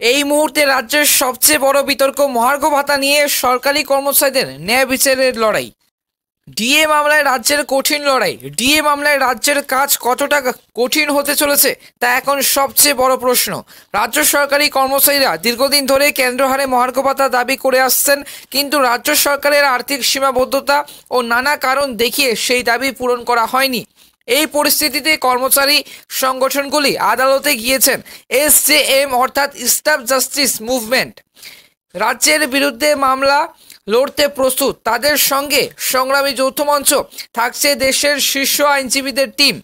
এই মুহূর্তে রাজ্যের সবচেয়ে বড় বিতর্ক মহার্ঘ ভাতা নিয়ে সরকারি কর্মচারীদের ন্যায় বিচারের লড়াই। ডিএ মামলায় রাজ্যের কঠিন লড়াই। ডিএ মামলায় রাজ্যের কাজ কতটা কঠিন হতে চলেছে তা এখন সবচেয়ে বড় প্রশ্ন। রাজ্য সরকারি কর্মচারীরা দীর্ঘদিন ধরে কেন্দ্র হারে মহার্ঘ ভাতা দাবি করে আসছেন, কিন্তু রাজ্য সরকারের আর্থিক সীমাবদ্ধতা ও নানা কারণ দেখিয়ে সেই দাবি পূরণ করা হয়নি। এই পরিস্থিতিতে কর্মচারী সংগঠনগুলি আদালতে গিয়েছেন। এসজেএম অর্থাৎ স্টাফ জাস্টিস মুভমেন্ট রাজ্যের বিরুদ্ধে মামলা লড়তে প্রস্তুত। তাদের সঙ্গে সংগ্রামী যৌথ মঞ্চ থাকছে দেশের শীর্ষ আইনজীবীদের টিম,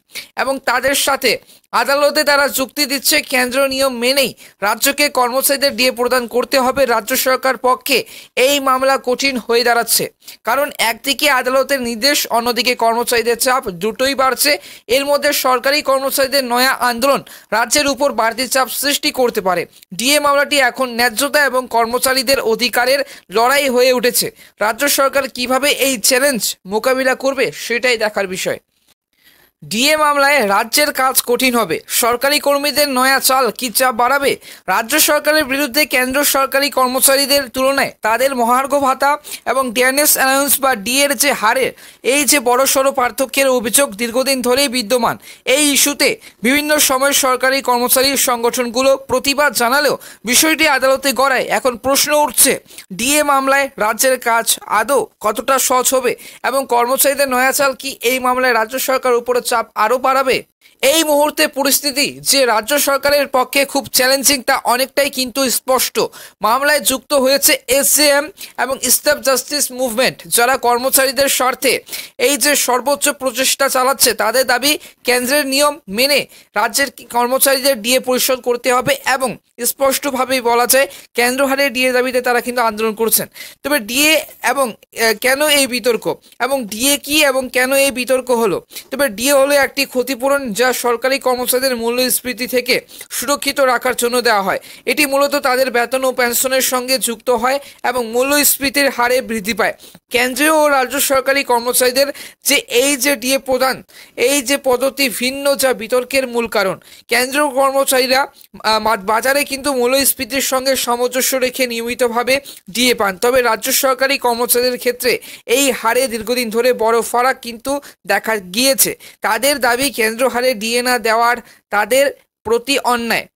এবং তাদের সাথে আদালতে তারা যুক্তি দিচ্ছে কেন্দ্র নিয়ম মেনেই রাজ্যকে কর্মচারীদের ডিএ প্রদান করতে হবে। রাজ্য সরকার পক্ষে এই মামলা কঠিন হয়ে দাঁড়াচ্ছে, কারণ একদিকে আদালতের নির্দেশ, অন্যদিকে কর্মচারীদের চাপ, দুটোই বাড়ছে। এর মধ্যে সরকারি কর্মচারীদের নয়া আন্দোলন রাজ্যের উপর বাড়তি চাপ সৃষ্টি করতে পারে। ডিএ মামলাটি এখন ন্যায্যতা এবং কর্মচারীদের অধিকারের লড়াই হয়ে উঠেছে। রাজ্য সরকার কিভাবে এই চ্যালেঞ্জ মোকাবিলা করবে সেটাই দেখার বিষয়। ডিএ মামলায় রাজ্যের কাজ কঠিন হবে। সরকারি কর্মীদের নয়া চাল কি চাপ বাড়াবে? রাজ্য সরকারের বিরুদ্ধে কেন্দ্র সরকারি কর্মচারীদের তুলনায় তাদের মহার্ঘ ভাতা এবং ডিএনএস অ্যালাউন্স বা ডিএর যে হারে, এই যে বড়সড় পার্থক্যের অভিযোগ দীর্ঘদিন ধরেই বিদ্যমান। এই ইস্যুতে বিভিন্ন সময় সরকারি কর্মচারী সংগঠনগুলো প্রতিবাদ জানালেও বিষয়টি আদালতে গড়ায়। এখন প্রশ্ন উঠছে, ডিএ মামলায় রাজ্যের কাজ আদৌ কতটা সহজ হবে, এবং কর্মচারীদের নয়া চাল কি এই মামলায় রাজ্য সরকার উপরে চাপ আরো বাড়াবে? এই মুহূর্তে পরিস্থিতি যে রাজ্য সরকারের পক্ষে খুব চ্যালেঞ্জিং তা অনেকটাই কিন্তু স্পষ্ট। মামলায় যুক্ত হয়েছে এসজেএম এবং স্টাফ জাস্টিস মুভমেন্ট, যারা কর্মচারীদের স্বার্থে এই যে সর্বোচ্চ প্রচেষ্টা চালাচ্ছে। তাদের দাবি কেন্দ্রের নিয়ম মেনে রাজ্যের কর্মচারীদের ডিএ পরিশোধ করতে হবে, এবং স্পষ্টভাবেই বলা যায় কেন্দ্র হারে ডিএ দাবিতে তারা কিন্তু আন্দোলন করছেন। তবে ডিএ এবং কেন এই বিতর্ক, এবং ডিএ কি এবং কেন এই বিতর্ক হলো? তবে ডিএ হলো একটি ক্ষতিপূরণ যা সরকারি কর্মচারীদের মূল্যস্ফীতি থেকে সুরক্ষিত রাখার জন্য দেওয়া হয়। এটি মূলত তাদের বেতন ও পেনশনের সঙ্গে যুক্ত হয় এবং মূল্যস্ফীতির হারে বৃদ্ধি পায়। কেন্দ্রীয় ও রাজ্য সরকারি কর্মচারীদের যে এই যে ডিএ প্রদান, এই যে পদ্ধতি ভিন্ন, যা বিতর্কের মূল কারণ। কেন্দ্রীয় কর্মচারীরা বাজারে কিন্তু মূল্যস্ফীতির সঙ্গে সামঞ্জস্য রেখে নিয়মিতভাবে ডিএ পান, তবে রাজ্য সরকারি কর্মচারীদের ক্ষেত্রে এই হারে দীর্ঘদিন ধরে বড় ফারাক কিন্তু দেখা গিয়েছে। তাদের দাবি কেন্দ্র হারে ডিএ না দেওয়ার তাদের প্রতি অন্যায়।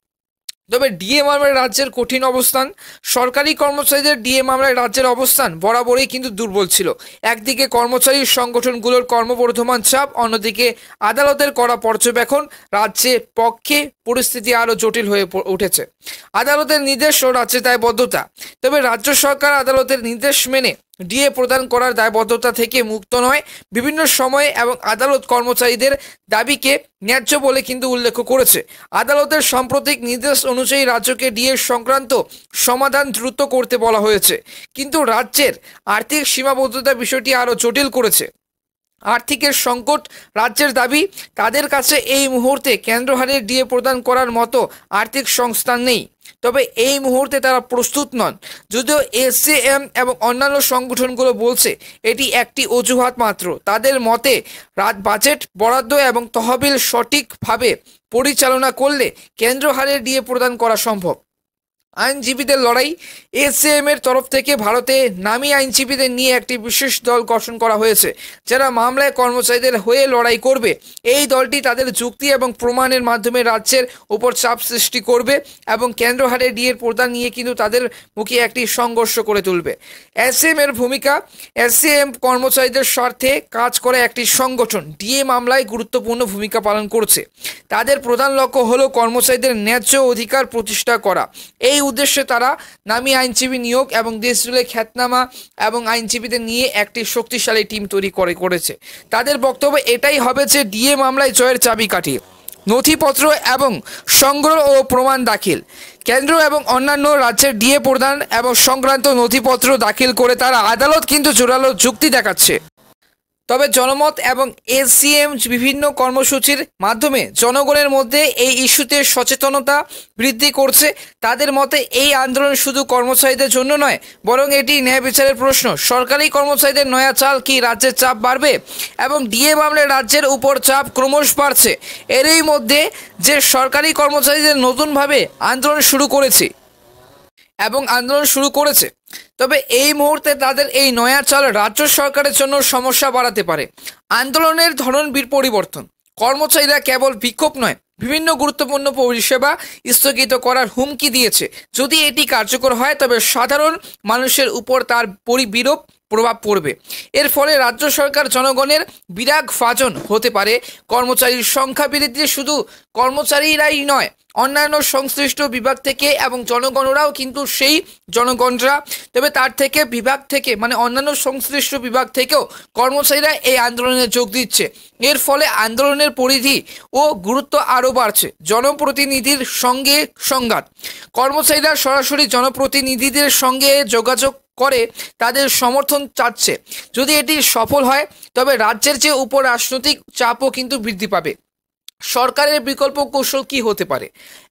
তবে ডিএ মামলায় রাজ্যের কঠিন অবস্থান। সরকারি কর্মচারীদের ডিএ মামলায় রাজ্যের অবস্থান বরাবরই কিন্তু দুর্বল ছিল। একদিকে কর্মচারী সংগঠনগুলোর কর্মবর্ধমান চাপ, অন্যদিকে আদালতের কড়া পর্যবেক্ষণ। রাজ্যের পক্ষে পরিস্থিতি আরও জটিল হয়ে উঠেছে। আদালতের নির্দেশ ও রাজ্যের দায়বদ্ধতা। তবে রাজ্য সরকার আদালতের নির্দেশ মেনে ডিএ প্রদান করার দায়বদ্ধতা থেকে মুক্ত নয়। বিভিন্ন সময়ে এবং আদালত কর্মচারীদের দাবিকে ন্যায্য বলে কিন্তু উল্লেখ করেছে। আদালতের সাম্প্রতিক নির্দেশ অনুযায়ী রাজ্যকে ডিএ সংক্রান্ত সমাধান দ্রুত করতে বলা হয়েছে, কিন্তু রাজ্যের আর্থিক সীমাবদ্ধতা বিষয়টি আরও জটিল করেছে। আর্থিকের সংকট, রাজ্যের দাবি তাদের কাছে এই মুহূর্তে কেন্দ্র হারে ডিএ প্রদান করার মতো আর্থিক সংস্থান নেই। তবে এই মুহূর্তে তারা প্রস্তুত নন, যদিও এসজেএম এবং অন্যান্য সংগঠনগুলো বলছে এটি একটি অজুহাত মাত্র। তাদের মতে বাজেট বরাদ্দ এবং তহবিল সঠিকভাবে পরিচালনা করলে কেন্দ্র হারে ডিএ প্রদান করা সম্ভব। আইনজীবীদের লড়াই। এসজেএম এর তরফ থেকে ভারতে নামী আইনজীবীদের নিয়ে একটি বিশেষ দল গঠন করা হয়েছে, যারা মামলায় কর্মচারীদের হয়ে লড়াই করবে। এই দলটি তাদের যুক্তি এবং প্রমাণের মাধ্যমে রাজ্যের উপর চাপ সৃষ্টি করবে এবং কেন্দ্র হারে ডিএ প্রদান নিয়ে কিন্তু তাদের মুখে একটি সংঘর্ষ করে তুলবে। এসজেএম এর ভূমিকা। এসজেএম কর্মচারীদের স্বার্থে কাজ করে একটি সংগঠন, ডিএ মামলায় গুরুত্বপূর্ণ ভূমিকা পালন করছে। তাদের প্রধান লক্ষ্য হলো কর্মচারীদের ন্যায্য অধিকার প্রতিষ্ঠা করা। এই উদ্দেশ্যে তারা নামী আইনজীবী নিয়োগ এবং দেশজুড়ে খ্যাতনামা এবং আইনজীবীদের নিয়ে একটি শক্তিশালী টিম তৈরি করেছে। তাদের বক্তব্য এটাই হবে যে ডিএ মামলায় জয়ের চাবিকাঠি নথিপত্র এবং সংগ্রহ ও প্রমাণ দাখিল। কেন্দ্র এবং অন্যান্য রাজ্যের ডিএ প্রদান এবং সংক্রান্ত নথিপত্র দাখিল করে তারা আদালত কিন্তু জোরালো যুক্তি দেখাচ্ছে। তবে জনমত এবং এসজেএম বিভিন্ন কর্মসূচির মাধ্যমে জনগণের মধ্যে এই ইস্যুতে সচেতনতা বৃদ্ধি করছে। তাদের মতে এই আন্দোলন শুধু কর্মচারীদের জন্য নয়, বরং এটি ন্যায় বিচারের প্রশ্ন। সরকারি কর্মচারীদের নয়া চাল কি রাজ্যের চাপ বাড়বে, এবং ডিএ মামলায় রাজ্যের উপর চাপ ক্রমশ বাড়ছে। এরই মধ্যে যে সরকারি কর্মচারীদের নতুনভাবে আন্দোলন শুরু করেছে, এবং আন্দোলন শুরু করেছে। তবে এই মুহূর্তে তাদের এই নয়া চাল রাজ্য সরকারের জন্য সমস্যা বাড়াতে পারে। আন্দোলনের ধরন পরিবর্তন, কর্মচারীরা কেবল বিক্ষোভ নয়, বিভিন্ন গুরুত্বপূর্ণ পরিষেবা স্থগিত করার হুমকি দিয়েছে। যদি এটি কার্যকর হয় তবে সাধারণ মানুষের উপর তার বিরূপ প্রভাব পড়বে। এর ফলে রাজ্য সরকার জনগণের বিরাগ ভাজন হতে পারে। কর্মচারীর সংখ্যা বৃদ্ধিতে শুধু কর্মচারীরাই নয়, অন্যান্য সংশ্লিষ্ট বিভাগ থেকে এবং জনগণরাও কিন্তু সেই জনগণরা, তবে তার থেকে বিভাগ থেকে মানে অন্যান্য সংশ্লিষ্ট বিভাগ থেকেও কর্মচারীরা এই আন্দোলনে যোগ দিচ্ছে। এর ফলে আন্দোলনের পরিধি ও গুরুত্ব আরও বাড়ছে। জনপ্রতিনিধির সঙ্গে সংঘাত, কর্মচারীরা সরাসরি জনপ্রতিনিধিদের সঙ্গে যোগাযোগ করে তাদের সমর্থন চাচ্ছে। যদি এটি সফল হয় তবে রাজ্যের যে উপর রাজনৈতিক চাপও কিন্তু বৃদ্ধি পাবে। সরকারের বিকল্প কৌশল কি হতে পারে,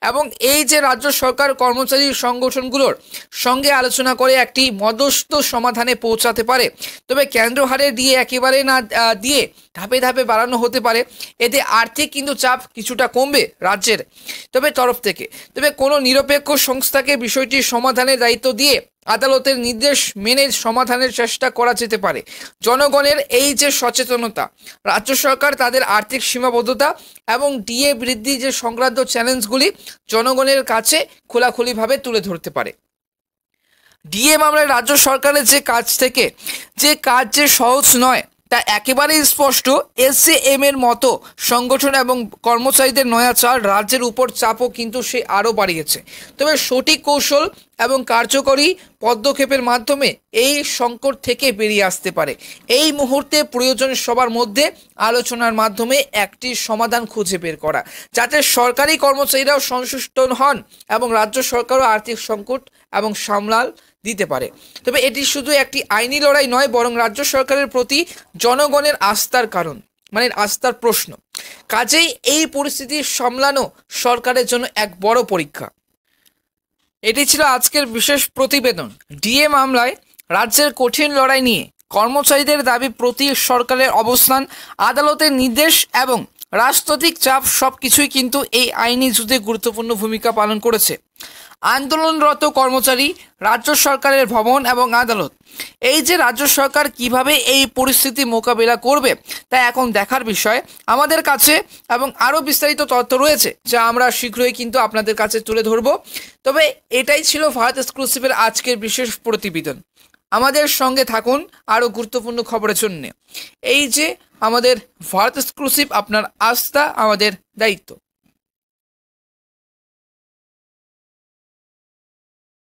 এবং এই যে রাজ্য সরকার কর্মচারী সংগঠনগুলোর সঙ্গে আলোচনা করে একটি মধ্যস্থ সমাধানে পৌঁছাতে পারে। তবে কেন্দ্র হারে দিয়ে একেবারে না দিয়ে ধাপে ধাপে বাড়ানো হতে পারে। এতে আর্থিক কিন্তু চাপ কিছুটা কমবে রাজ্যের তরফ থেকে। তবে কোনো নিরপেক্ষ সংস্থাকে বিষয়টি সমাধানের দায়িত্ব দিয়ে আদালতের নির্দেশ মেনে সমাধানের চেষ্টা করা যেতে পারে। জনগণের এই যে সচেতনতা, রাজ্য সরকার তাদের আর্থিক সীমাবদ্ধতা এবং ডিএ বৃদ্ধি যে সংক্রান্ত চ্যালেঞ্জগুলি জনগণের কাছে খোলাখুলিভাবে তুলে ধরতে পারে। ডিএ মামলায় রাজ্য সরকারের যে কাজ যে সহজ নয় তা একেবারেই স্পষ্ট। এসজেএম এর মতো সংগঠন এবং কর্মচারীদের নয়া চাল রাজ্যের উপর চাপও কিন্তু সে আরও বাড়িয়েছে। তবে সঠিক কৌশল এবং কার্যকরী পদক্ষেপের মাধ্যমে এই সংকট থেকে বেরিয়ে আসতে পারে। এই মুহূর্তে প্রয়োজন সবার মধ্যে আলোচনার মাধ্যমে একটি সমাধান খুঁজে বের করা, যাতে সরকারি কর্মচারীরাও সন্তুষ্ট হন এবং রাজ্য সরকারও আর্থিক সংকট এবং সামলাল দিতে পারে। তবে এটি শুধু একটি আইনি লড়াই নয়, বরং রাজ্য সরকারের প্রতি জনগণের আস্থার কারণ, মানে আস্থার প্রশ্ন। কাজেই এই পরিস্থিতি সামলানো সরকারের জন্য এক বড় পরীক্ষা। এটি ছিল আজকের বিশেষ প্রতিবেদন। ডিএ মামলায় রাজ্যের কঠিন লড়াই নিয়ে কর্মচারীদের দাবি, প্রতি সরকারের অবস্থান, আদালতের নির্দেশ এবং রাজনৈতিক চাপ সবকিছুই কিন্তু এই আইনি যুদ্ধে গুরুত্বপূর্ণ ভূমিকা পালন করেছে। আন্দোলনরত কর্মচারী, রাজ্য সরকারের ভবন এবং আদালত, এই যে রাজ্য সরকার কিভাবে এই পরিস্থিতি মোকাবিলা করবে তা এখন দেখার বিষয়। আমাদের কাছে এবং আরও বিস্তারিত তথ্য রয়েছে যা আমরা শীঘ্রই কিন্তু আপনাদের কাছে তুলে ধরব। তবে এটাই ছিল ভারত এক্সক্লুসিভের আজকের বিশেষ প্রতিবেদন। আমাদের সঙ্গে থাকুন আরও গুরুত্বপূর্ণ খবরের জন্য। এই যে আমাদের ভারত এক্সক্লুসিভ, আপনার আস্থা আমাদের দায়িত্ব।